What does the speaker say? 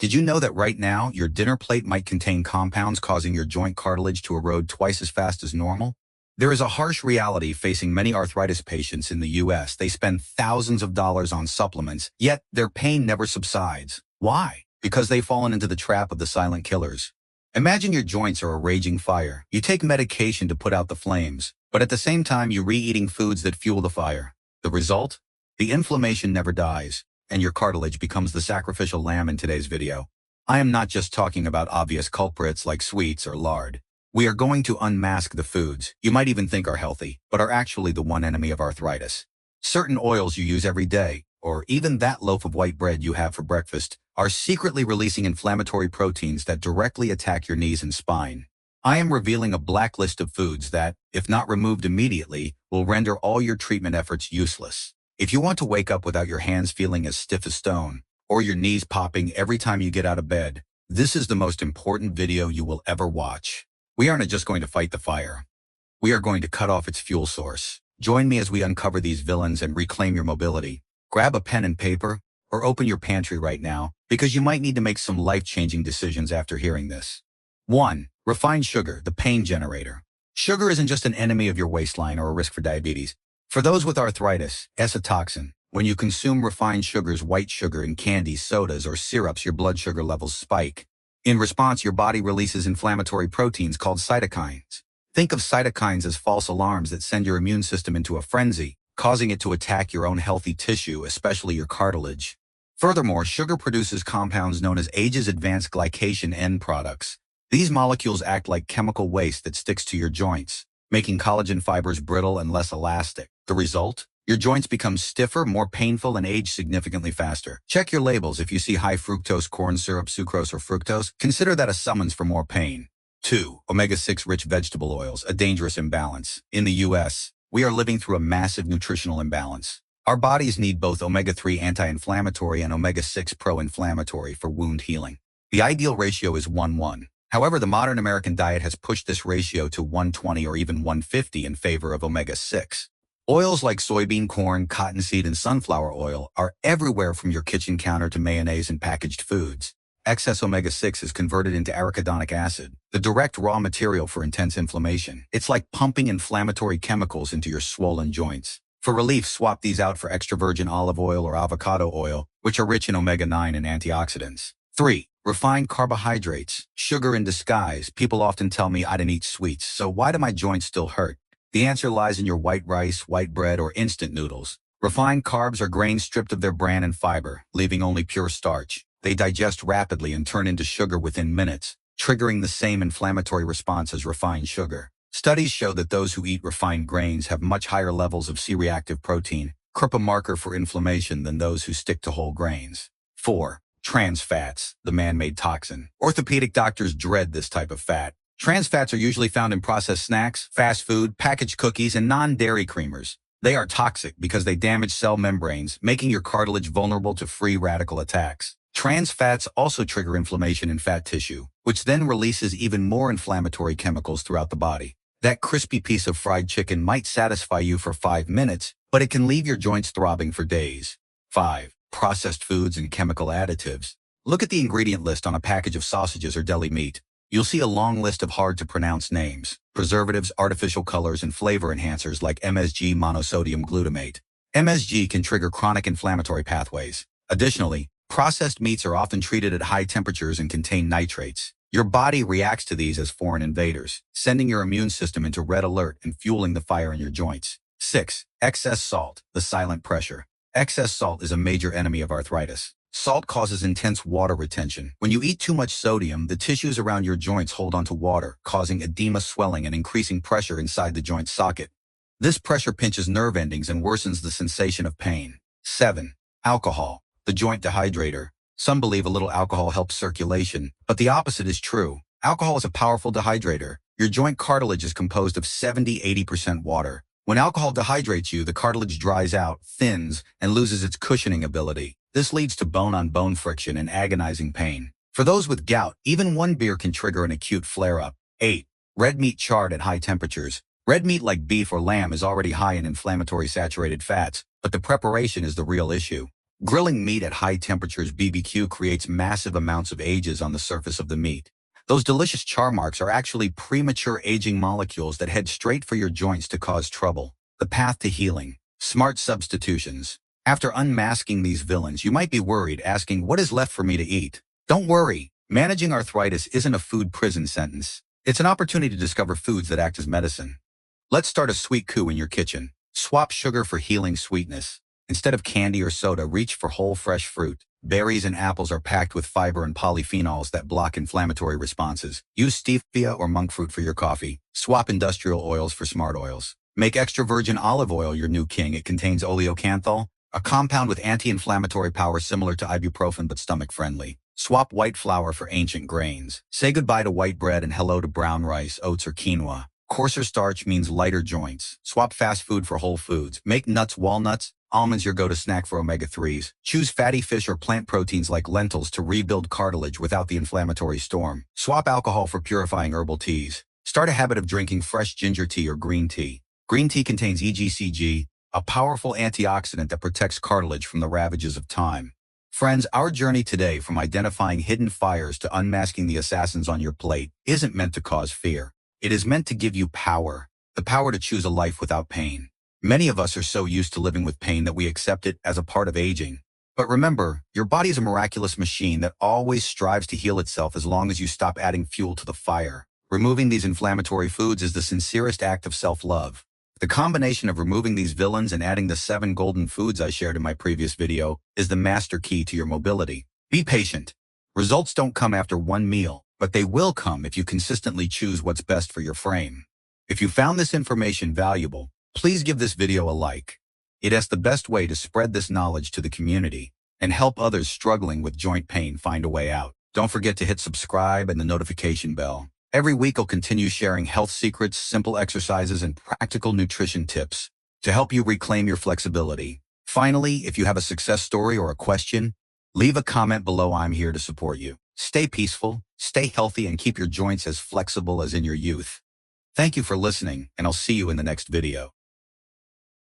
Did you know that right now, your dinner plate might contain compounds causing your joint cartilage to erode twice as fast as normal? There is a harsh reality facing many arthritis patients in the U.S. They spend thousands of dollars on supplements, yet their pain never subsides. Why? Because they've fallen into the trap of the silent killers. Imagine your joints are a raging fire. You take medication to put out the flames, but at the same time you're re-eating foods that fuel the fire. The result? The inflammation never dies, and your cartilage becomes the sacrificial lamb in today's video. I am not just talking about obvious culprits like sweets or lard. We are going to unmask the foods you might even think are healthy, but are actually the one enemy of arthritis. Certain oils you use every day, or even that loaf of white bread you have for breakfast, are secretly releasing inflammatory proteins that directly attack your knees and spine. I am revealing a blacklist of foods that, if not removed immediately, will render all your treatment efforts useless. If you want to wake up without your hands feeling as stiff as stone, or your knees popping every time you get out of bed, this is the most important video you will ever watch. We aren't just going to fight the fire. We are going to cut off its fuel source. Join me as we uncover these villains and reclaim your mobility. Grab a pen and paper, or open your pantry right now, because you might need to make some life-changing decisions after hearing this. 1. Refined sugar, the pain generator. Sugar isn't just an enemy of your waistline or a risk for diabetes. For those with arthritis, it's a toxin. When you consume refined sugars, white sugar in candies, sodas, or syrups, your blood sugar levels spike. In response, your body releases inflammatory proteins called cytokines. Think of cytokines as false alarms that send your immune system into a frenzy, causing it to attack your own healthy tissue, especially your cartilage. Furthermore, sugar produces compounds known as ages-advanced glycation end products. These molecules act like chemical waste that sticks to your joints, making collagen fibers brittle and less elastic. The result? Your joints become stiffer, more painful, and age significantly faster. Check your labels. If you see high fructose corn syrup, sucrose, or fructose, consider that a summons for more pain. 2. Omega-6 rich vegetable oils, a dangerous imbalance. In the U.S., we are living through a massive nutritional imbalance. Our bodies need both omega-3 anti-inflammatory and omega-6 pro-inflammatory for wound healing. The ideal ratio is 1:1. However, the modern American diet has pushed this ratio to 120 or even 150 in favor of omega-6. Oils like soybean, corn, cottonseed, and sunflower oil are everywhere from your kitchen counter to mayonnaise and packaged foods. Excess omega-6 is converted into arachidonic acid, the direct raw material for intense inflammation. It's like pumping inflammatory chemicals into your swollen joints. For relief, swap these out for extra virgin olive oil or avocado oil, which are rich in omega-9 and antioxidants. 3. Refined carbohydrates, sugar in disguise. People often tell me I didn't eat sweets, so why do my joints still hurt? The answer lies in your white rice, white bread, or instant noodles. Refined carbs are grains stripped of their bran and fiber, leaving only pure starch. They digest rapidly and turn into sugar within minutes, triggering the same inflammatory response as refined sugar. Studies show that those who eat refined grains have much higher levels of C-reactive protein, a marker for inflammation, than those who stick to whole grains. 4. Trans fats, the man-made toxin. Orthopedic doctors dread this type of fat. Trans fats are usually found in processed snacks, fast food, packaged cookies, and non-dairy creamers. They are toxic because they damage cell membranes, making your cartilage vulnerable to free radical attacks. Trans fats also trigger inflammation in fat tissue, which then releases even more inflammatory chemicals throughout the body. That crispy piece of fried chicken might satisfy you for 5 minutes, but it can leave your joints throbbing for days. 5. Processed foods and chemical additives. Look at the ingredient list on a package of sausages or deli meat. You'll see a long list of hard-to-pronounce names: preservatives, artificial colors, and flavor enhancers like MSG monosodium glutamate. MSG can trigger chronic inflammatory pathways. Additionally, processed meats are often treated at high temperatures and contain nitrates. Your body reacts to these as foreign invaders, sending your immune system into red alert and fueling the fire in your joints. 6. Excess salt, the silent pressure. Excess salt is a major enemy of arthritis. Salt causes intense water retention. When you eat too much sodium, the tissues around your joints hold onto water, causing edema, swelling, and increasing pressure inside the joint socket. This pressure pinches nerve endings and worsens the sensation of pain. 7. Alcohol, the joint dehydrator. Some believe a little alcohol helps circulation, but the opposite is true. Alcohol is a powerful dehydrator. Your joint cartilage is composed of 70–80% water. When alcohol dehydrates you, the cartilage dries out, thins, and loses its cushioning ability. This leads to bone-on-bone friction and agonizing pain. For those with gout, even one beer can trigger an acute flare-up. 8. Red meat charred at high temperatures. Red meat like beef or lamb is already high in inflammatory saturated fats, but the preparation is the real issue. Grilling meat at high temperatures BBQ creates massive amounts of ages on the surface of the meat. Those delicious char marks are actually premature aging molecules that head straight for your joints to cause trouble. The path to healing. Smart substitutions. After unmasking these villains, you might be worried, asking, what is left for me to eat? Don't worry. Managing arthritis isn't a food prison sentence. It's an opportunity to discover foods that act as medicine. Let's start a sweet coup in your kitchen. Swap sugar for healing sweetness. Instead of candy or soda, reach for whole fresh fruit. Berries and apples are packed with fiber and polyphenols that block inflammatory responses. Use stevia or monk fruit for your coffee. Swap industrial oils for smart oils. Make extra virgin olive oil your new king. It contains oleocanthal, a compound with anti-inflammatory power similar to ibuprofen but stomach-friendly. Swap white flour for ancient grains. Say goodbye to white bread and hello to brown rice, oats, or quinoa. Coarser starch means lighter joints. Swap fast food for whole foods. Make nuts, walnuts, almonds your go-to snack for omega-3s. Choose fatty fish or plant proteins like lentils to rebuild cartilage without the inflammatory storm. Swap alcohol for purifying herbal teas. Start a habit of drinking fresh ginger tea or green tea. Green tea contains EGCG, a powerful antioxidant that protects cartilage from the ravages of time. Friends, our journey today from identifying hidden fires to unmasking the assassins on your plate isn't meant to cause fear. It is meant to give you power, the power to choose a life without pain. Many of us are so used to living with pain that we accept it as a part of aging. But remember, your body is a miraculous machine that always strives to heal itself as long as you stop adding fuel to the fire. Removing these inflammatory foods is the sincerest act of self-love. The combination of removing these villains and adding the 7 golden foods I shared in my previous video is the master key to your mobility. Be patient. Results don't come after one meal, but they will come if you consistently choose what's best for your frame. If you found this information valuable, please give this video a like. It is the best way to spread this knowledge to the community and help others struggling with joint pain find a way out. Don't forget to hit subscribe and the notification bell. Every week I'll continue sharing health secrets, simple exercises, and practical nutrition tips to help you reclaim your flexibility. Finally, if you have a success story or a question, leave a comment below. I'm here to support you. Stay peaceful, stay healthy, and keep your joints as flexible as in your youth. Thank you for listening, and I'll see you in the next video.